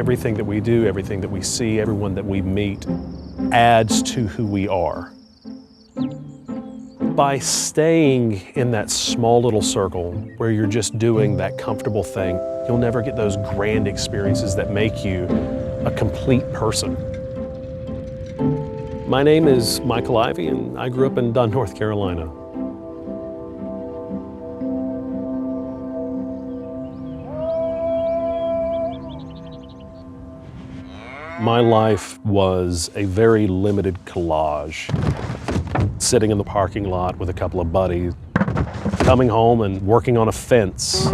Everything that we do, everything that we see, everyone that we meet adds to who we are. By staying in that small little circle where you're just doing that comfortable thing, you'll never get those grand experiences that make you a complete person. My name is Michael Ivey, and I grew up in Dunn, North Carolina. My life was a very limited collage. Sitting in the parking lot with a couple of buddies, coming home and working on a fence.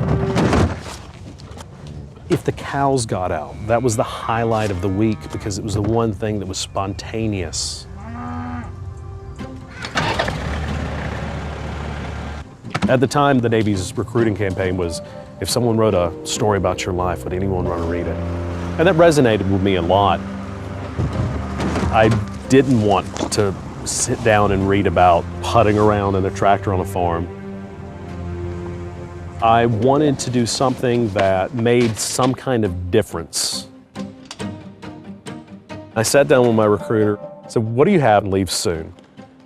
If the cows got out, that was the highlight of the week because it was the one thing that was spontaneous. At the time, the Navy's recruiting campaign was, if someone wrote a story about your life, would anyone want to read it? And that resonated with me a lot. I didn't want to sit down and read about putting around in a tractor on a farm. I wanted to do something that made some kind of difference. I sat down with my recruiter, said, what do you have and leave soon?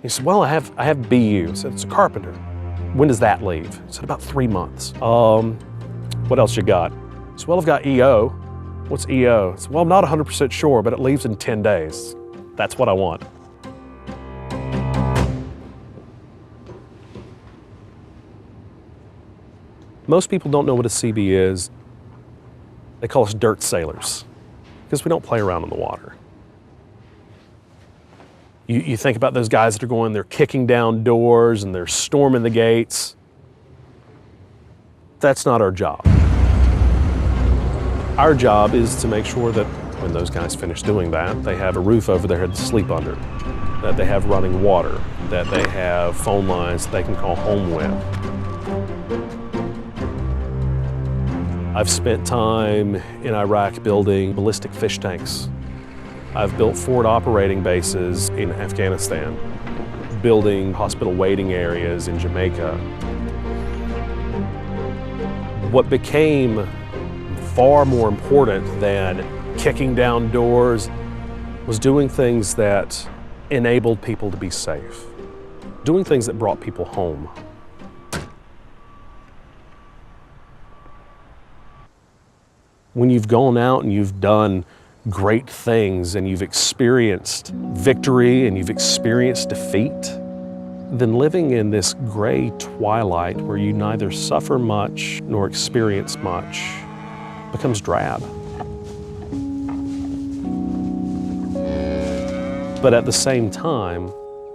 He said, well, I have BU. I said, it's a carpenter. When does that leave? I said, about 3 months. What else you got? He said, well, I've got EO. What's EO? I said, well, I'm not 100% sure, but it leaves in 10 days. That's what I want. Most people don't know what a CB is. They call us dirt sailors because we don't play around in the water. You think about those guys that are going, they're kicking down doors and they're storming the gates. That's not our job. Our job is to make sure that when those guys finish doing that, they have a roof over their head to sleep under, that they have running water, that they have phone lines they can call home with. I've spent time in Iraq building ballistic fish tanks. I've built forward operating bases in Afghanistan, building hospital waiting areas in Jamaica. What became far more important than kicking down doors was doing things that enabled people to be safe, doing things that brought people home. When you've gone out and you've done great things and you've experienced victory and you've experienced defeat, then living in this gray twilight where you neither suffer much nor experience much becomes drab. But at the same time,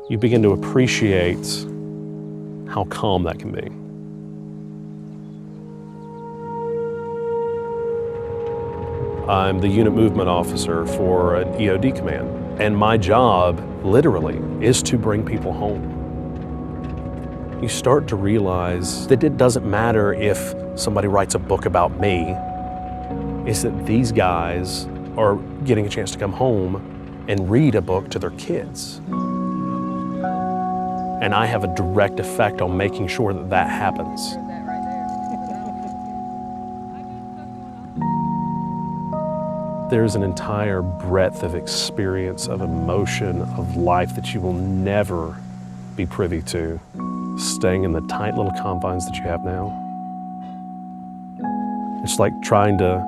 you begin to appreciate how calm that can be. I'm the unit movement officer for an EOD command, and my job, literally, is to bring people home. You start to realize that it doesn't matter if somebody writes a book about me, it's that these guys are getting a chance to come home and read a book to their kids. And I have a direct effect on making sure that that happens. There's an entire breadth of experience, of emotion, of life that you will never be privy to, staying in the tight little confines that you have now. It's like trying to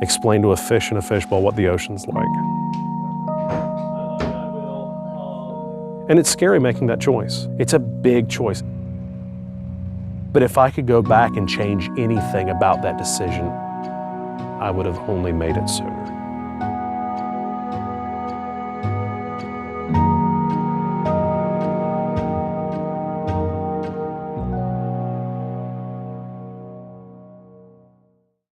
explain to a fish in a fishbowl what the ocean's like. And it's scary making that choice. It's a big choice. But if I could go back and change anything about that decision, I would have only made it sooner.